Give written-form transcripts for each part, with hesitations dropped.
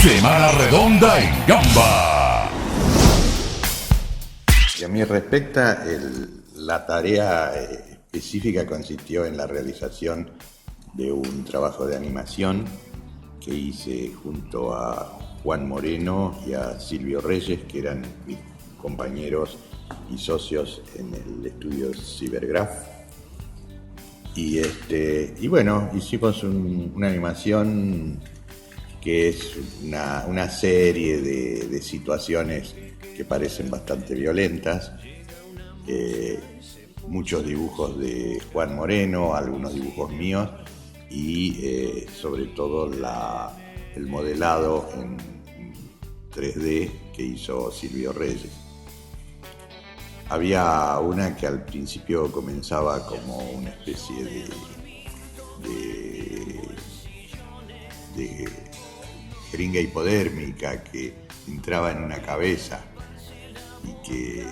Semana Redonda en Gamba. Y a mí respecta, la tarea específica consistió en la realización de un trabajo de animación que hice junto a Juan Moreno y a Silvio Reyes, que eran mis compañeros y socios en el estudio Cybergraph. Y bueno, hicimos una animación que es una serie de situaciones que parecen bastante violentas. Muchos dibujos de Juan Moreno, algunos dibujos míos y sobre todo el modelado en 3D que hizo Silvio Reyes. Había una que al principio comenzaba como una especie de jeringa hipodérmica que entraba en una cabeza y que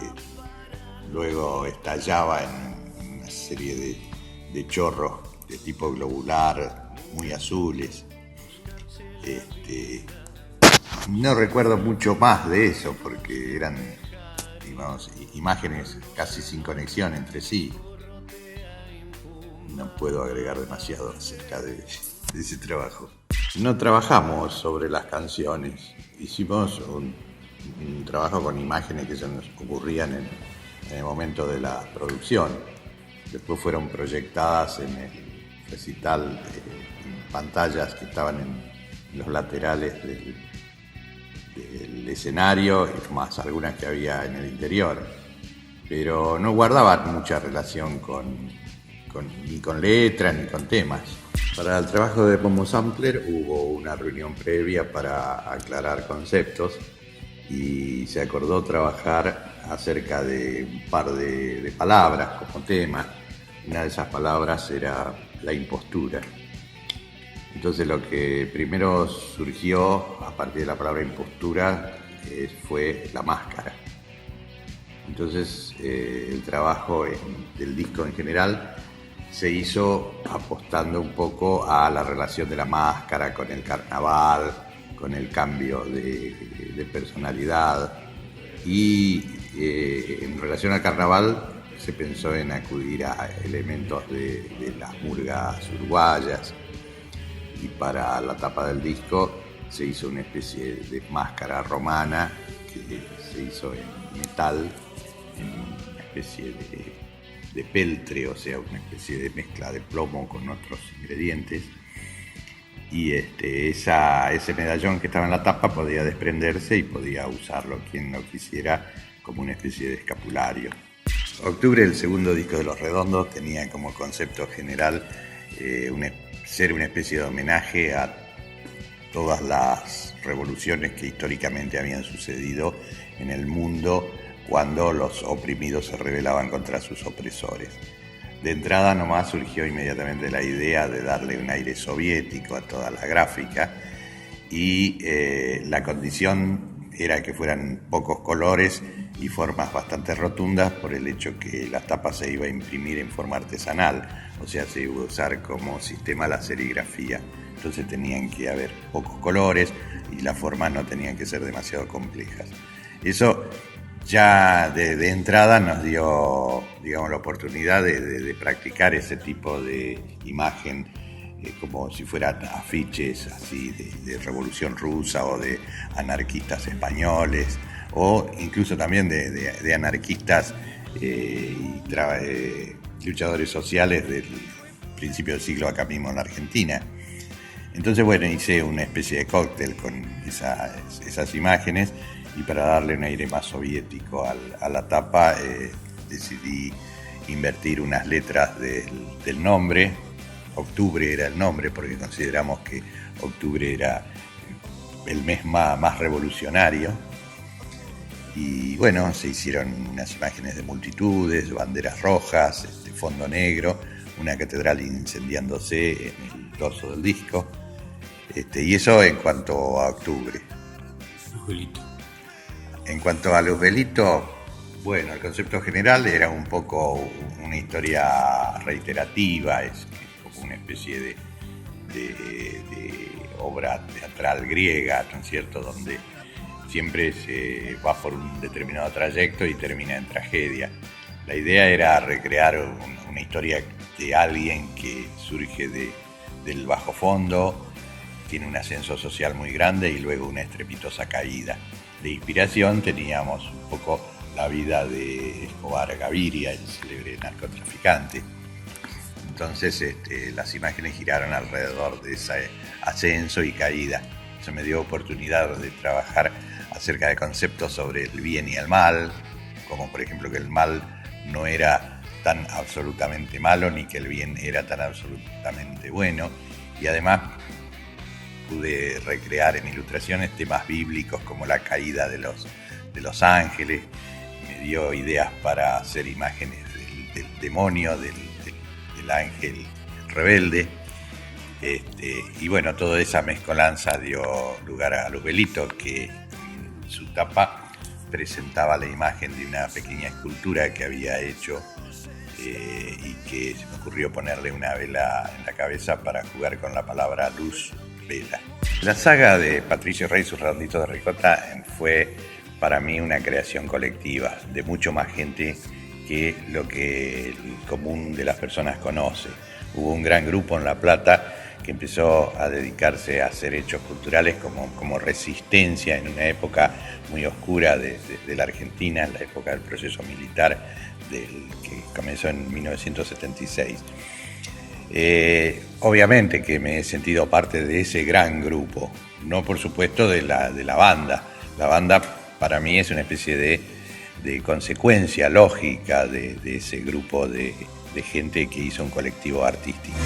luego estallaba en una serie de chorros de tipo globular, muy azules. No recuerdo mucho más de eso porque eran, digamos, imágenes casi sin conexión entre sí. No puedo agregar demasiado acerca de ese trabajo. No trabajamos sobre las canciones, hicimos un trabajo con imágenes que se nos ocurrían en el momento de la producción. Después fueron proyectadas en el recital en pantallas que estaban en los laterales del escenario, y más algunas que había en el interior, pero no guardaban mucha relación ni con letras ni con temas. Para el trabajo de Pomo Sampler hubo una reunión previa para aclarar conceptos y se acordó trabajar acerca de un par de palabras como tema. Una de esas palabras era la impostura. Entonces lo que primero surgió a partir de la palabra impostura fue la máscara. Entonces el trabajo del disco en general se hizo apostando un poco a la relación de la máscara con el carnaval, con el cambio de personalidad. Y en relación al carnaval se pensó en acudir a elementos de las murgas uruguayas. Y para la tapa del disco se hizo una especie de máscara romana que se hizo en metal, en una especie de peltre, o sea, una especie de mezcla de plomo con otros ingredientes. Y ese medallón que estaba en la tapa podía desprenderse y podía usarlo quien lo quisiera como una especie de escapulario. Octubre, el segundo disco de Los Redondos, tenía como concepto general ser una especie de homenaje a todas las revoluciones que históricamente habían sucedido en el mundo cuando los oprimidos se rebelaban contra sus opresores. De entrada nomás surgió inmediatamente la idea de darle un aire soviético a toda la gráfica y la condición era que fueran pocos colores y formas bastante rotundas por el hecho que la tapa se iba a imprimir en forma artesanal, o sea, se iba a usar como sistema la serigrafía. Entonces tenían que haber pocos colores y las formas no tenían que ser demasiado complejas. Eso ya de entrada nos dio, digamos, la oportunidad de practicar ese tipo de imagen como si fueran afiches así de Revolución Rusa o de anarquistas españoles o incluso también de anarquistas y luchadores sociales del principio del siglo acá mismo en la Argentina. Entonces, bueno, hice una especie de cóctel con esas imágenes y para darle un aire más soviético a la tapa decidí invertir unas letras del nombre. Octubre era el nombre porque consideramos que octubre era el mes más revolucionario. Y bueno, se hicieron unas imágenes de multitudes, banderas rojas, fondo negro, una catedral incendiándose en el dorso del disco. Y eso en cuanto a octubre. Luzbelito. En cuanto a Luzbelito, bueno, el concepto general era un poco una historia reiterativa, es como una especie de obra teatral griega, ¿no es cierto?, donde siempre se va por un determinado trayecto y termina en tragedia. La idea era recrear una historia de alguien que surge del bajo fondo, tiene un ascenso social muy grande y luego una estrepitosa caída. De inspiración teníamos un poco la vida de Escobar Gaviria, el célebre narcotraficante. Entonces las imágenes giraron alrededor de ese ascenso y caída. Se me dio oportunidad de trabajar acerca de conceptos sobre el bien y el mal, como por ejemplo que el mal no era tan absolutamente malo ni que el bien era tan absolutamente bueno, y además pude recrear en ilustraciones temas bíblicos como la caída de los ángeles. Me dio ideas para hacer imágenes del demonio, del ángel rebelde, y bueno, toda esa mezcolanza dio lugar a Luzbelito, que en su tapa presentaba la imagen de una pequeña escultura que había hecho, y que se me ocurrió ponerle una vela en la cabeza para jugar con la palabra luz, vela. La saga de Patricio Rey y sus redonditos de ricota fue para mí una creación colectiva de mucho más gente que lo que el común de las personas conoce. Hubo un gran grupo en La Plata que empezó a dedicarse a hacer hechos culturales como resistencia en una época muy oscura de la Argentina, en la época del proceso militar que comenzó en 1976. Obviamente que me he sentido parte de ese gran grupo, no por supuesto de la banda. La banda para mí es una especie de consecuencia lógica de ese grupo de gente que hizo un colectivo artístico.